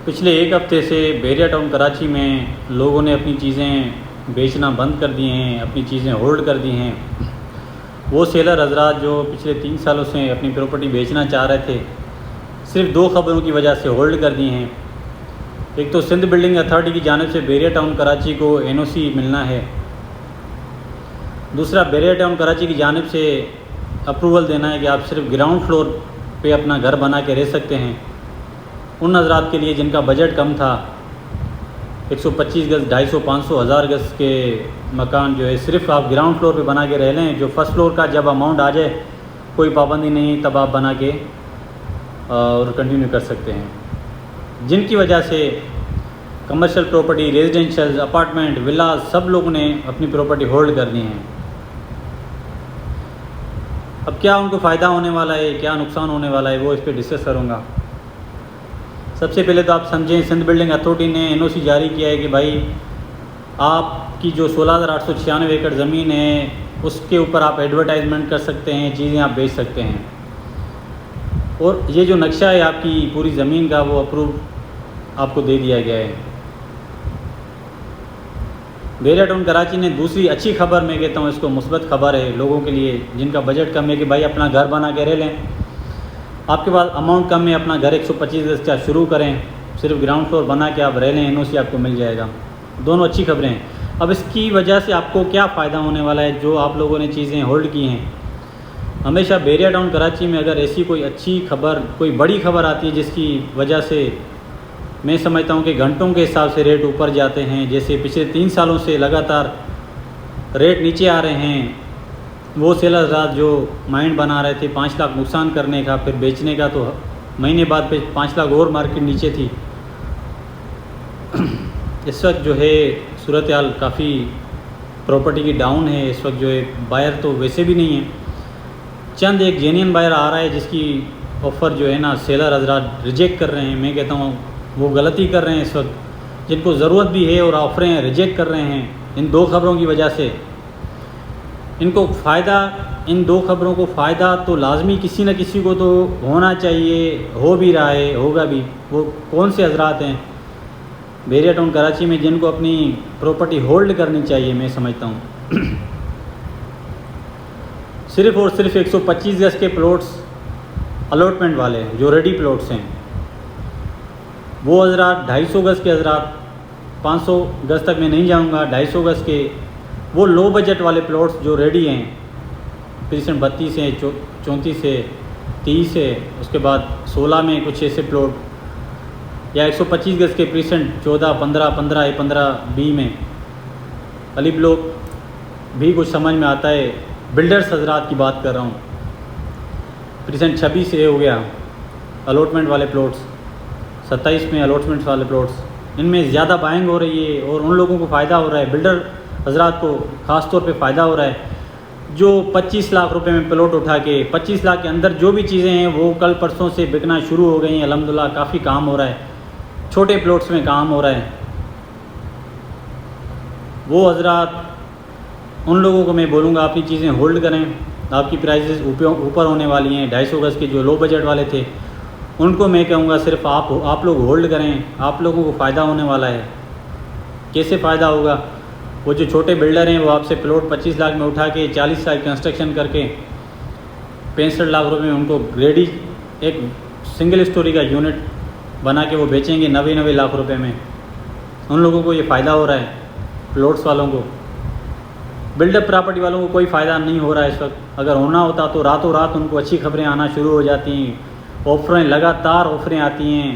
पिछले एक हफ़्ते से बहरिया टाउन कराची में लोगों ने अपनी चीज़ें बेचना बंद कर दिए हैं, अपनी चीज़ें होल्ड कर दी हैं। वो सेलर हजरात जो पिछले 3 सालों से अपनी प्रॉपर्टी बेचना चाह रहे थे, सिर्फ 2 खबरों की वजह से होल्ड कर दी हैं। एक तो सिंध बिल्डिंग अथॉरिटी की जानिब से बहरिया टाउन कराची को NOC मिलना है। दूसरा, बहरिया टाउन कराची की जानिब से अप्रूवल देना है कि आप सिर्फ ग्राउंड फ्लोर पे अपना घर बना के रह सकते हैं। उन हजरात के लिए जिनका बजट कम था, 125 गज़, 250, 500, 1000 गज़ के मकान जो है सिर्फ आप ग्राउंड फ्लोर पे बना के रह लें। जो फर्स्ट फ्लोर का जब अमाउंट आ जाए कोई पाबंदी नहीं, तब आप बना के और कंटिन्यू कर सकते हैं। जिनकी वजह से commercial property, residential, apartment, villa, सब लोगों ने अपनी प्रॉपर्टी होल्ड कर दी हैं। अब क्या उनको फ़ायदा होने वाला है, क्या नुकसान होने वाला है, वो इस पर डिस्कस करूँगा। सबसे पहले तो आप समझें, सिंध बिल्डिंग अथॉरिटी ने NOC जारी किया है कि भाई आपकी जो 16,896 एकड़ ज़मीन है उसके ऊपर आप एडवर्टाइजमेंट कर सकते हैं, चीज़ें आप बेच सकते हैं। और ये जो नक्शा है आपकी पूरी ज़मीन का, वो अप्रूव आपको दे दिया गया है। बहरिया टाउन कराची ने दूसरी अच्छी खबर, मैं कहता हूँ इसको मुस्बत खबर है लोगों के लिए जिनका बजट कम है, कि भाई अपना घर बना के रह लें। आपके पास अमाउंट कम है, अपना घर 125 गज़ का शुरू करें, सिर्फ ग्राउंड फ्लोर बना के आप रह लें, NOC आपको मिल जाएगा। दोनों अच्छी खबरें हैं। अब इसकी वजह से आपको क्या फ़ायदा होने वाला है जो आप लोगों ने चीज़ें होल्ड की हैं। हमेशा बहरिया टाउन कराची में अगर ऐसी कोई अच्छी खबर, कोई बड़ी खबर आती है जिसकी वजह से मैं समझता हूँ कि घंटों के हिसाब से रेट ऊपर जाते हैं, जैसे पिछले 3 सालों से लगातार रेट नीचे आ रहे हैं। वो सेलर हज़रात जो माइंड बना रहे थे 5 लाख नुकसान करने का, फिर बेचने का, तो महीने बाद पे 5 लाख और मार्केट नीचे थी। इस वक्त जो है सूरत हाल काफ़ी प्रॉपर्टी की डाउन है। इस वक्त जो है बायर तो वैसे भी नहीं है, चंद एक जेन्युइन बायर आ रहा है जिसकी ऑफ़र जो है ना सेलर हज़रात रिजेक्ट कर रहे हैं। मैं कहता हूँ वो गलती कर रहे हैं इस वक्त, जिनको ज़रूरत भी है और ऑफ़रें रिजेक्ट कर रहे हैं इन 2 खबरों की वजह से। इनको फ़ायदा, इन 2 खबरों को फ़ायदा तो लाजमी किसी न किसी को तो होना चाहिए, हो भी रहा है, होगा भी। वो कौन से हजरात हैं बहरिया टाउन कराची में जिनको अपनी प्रॉपर्टी होल्ड करनी चाहिए? मैं समझता हूँ सिर्फ़ और सिर्फ 125 गज़ के प्लॉट्स अलॉटमेंट वाले जो रेडी प्लॉट्स हैं, वो हजरात 250 गज़ के हजरात, 500 गज़ तक मैं नहीं जाऊँगा, 250 गज़ के वो लो बजट वाले प्लॉट्स जो रेडी हैं, प्रीसेंट 32 है, 34 है, 30 है, उसके बाद 16 में कुछ ऐसे प्लॉट, या 125 गज़ के प्रीसेंट 14, 15, 15A, 15B में अली ब्लॉक भी कुछ समझ में आता है। बिल्डर्स हजरात की बात कर रहा हूँ, प्रीसेंट 26A हो गया अलॉटमेंट वाले प्लॉट्स, 27 में अलॉटमेंट वाले प्लॉट्स, इनमें ज़्यादा बाइंग हो रही है और उन लोगों को फ़ायदा हो रहा है। बिल्डर हजरात को ख़ास तौर पे फ़ायदा हो रहा है जो 25 लाख रुपए में प्लॉट उठा के 25 लाख के अंदर जो भी चीज़ें हैं वो कल परसों से बिकना शुरू हो गई हैं। अल्हम्दुलिल्लाह काफ़ी काम हो रहा है, छोटे प्लॉट्स में काम हो रहा है। वो हजरात, उन लोगों को मैं बोलूँगा अपनी चीज़ें होल्ड करें, आपकी प्राइसेस ऊपर होने वाली हैं। 250 गज़ के जो लो बजट वाले थे उनको मैं कहूँगा सिर्फ आप लोग होल्ड करें, आप लोगों को फ़ायदा होने वाला है। कैसे फ़ायदा होगा? वो जो छोटे बिल्डर हैं वो आपसे प्लॉट 25 लाख में उठा के 40 लाख कंस्ट्रक्शन करके 65 लाख रुपए में उनको रेडी एक सिंगल स्टोरी का यूनिट बना के वो बेचेंगे 90 लाख रुपए में। उन लोगों को ये फ़ायदा हो रहा है, प्लॉट्स वालों को। बिल्डअप प्रॉपर्टी वालों को कोई फ़ायदा नहीं हो रहा है इस वक्त। अगर होना होता तो रातों रात उनको अच्छी खबरें आना शुरू हो जाती हैं, ऑफ़रें, लगातार ऑफ़रें आती हैं।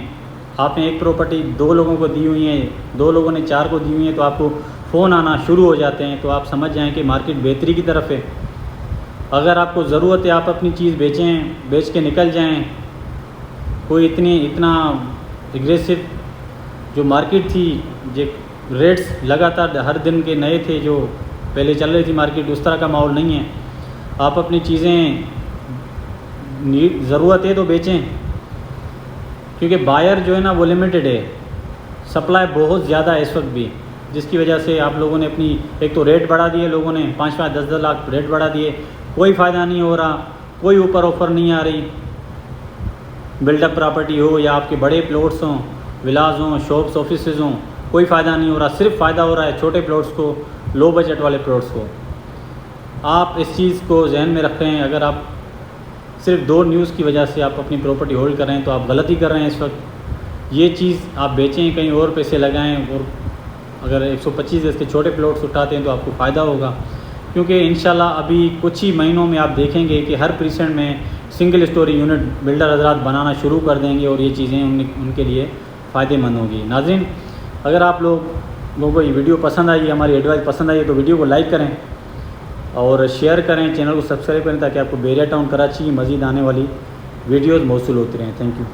आपने एक प्रॉपर्टी 2 लोगों को दी हुई है, 2 लोगों ने 4 को दी हुई है, तो आपको फ़ोन आना शुरू हो जाते हैं। तो आप समझ जाएं कि मार्केट बेहतरी की तरफ है। अगर आपको ज़रूरत है आप अपनी चीज़ बेचें, बेच के निकल जाएं। कोई इतना एग्रेसिव जो मार्केट थी, जो रेट्स लगातार हर दिन के नए थे जो पहले चल रही थी मार्केट, उस तरह का माहौल नहीं है। आप अपनी चीज़ें ज़रूरत है तो बेचें, क्योंकि बायर जो है ना वो लिमिटेड है, सप्लाई बहुत ज़्यादा है इस वक्त भी, जिसकी वजह से आप लोगों ने अपनी एक तो रेट बढ़ा दिए, लोगों ने 5-5, 10-10 लाख रेट बढ़ा दिए, कोई फ़ायदा नहीं हो रहा, कोई ऊपर ऑफ़र नहीं आ रही। बिल्डअप प्रॉपर्टी हो या आपके बड़े प्लॉट्स हों, विलाज हों, शॉप्स, ऑफिसेज़ हों, कोई फ़ायदा नहीं हो रहा। सिर्फ फ़ायदा हो रहा है छोटे प्लॉट्स को, लो बजट वाले प्लॉट्स को। आप इस चीज़ को जहन में रखें। अगर आप सिर्फ 2 न्यूज़ की वजह से आप अपनी प्रॉपर्टी होल्ड कर रहे हैं तो आप गलती कर रहे हैं इस वक्त। ये चीज़ आप बेचें, कहीं और पैसे लगाएं, और अगर 125 गज के छोटे प्लॉट्स उठाते हैं तो आपको फ़ायदा होगा। क्योंकि इंशाल्लाह अभी कुछ ही महीनों में आप देखेंगे कि हर प्रीसेंट में सिंगल स्टोरी यूनिट बिल्डर हजरात बनाना शुरू कर देंगे और ये चीज़ें उनके लिए फ़ायदेमंद होगी। नाज़रीन, अगर आप लोगों को ये वीडियो पसंद आई, हमारी एडवाइस पसंद आई है तो वीडियो को लाइक करें और शेयर करें, चैनल को सब्सक्राइब करें ताकि आपको बेरिया टाउन कराची की मज़ीद आने वाली वीडियोज़ मौसूल होती रहें। Thank you.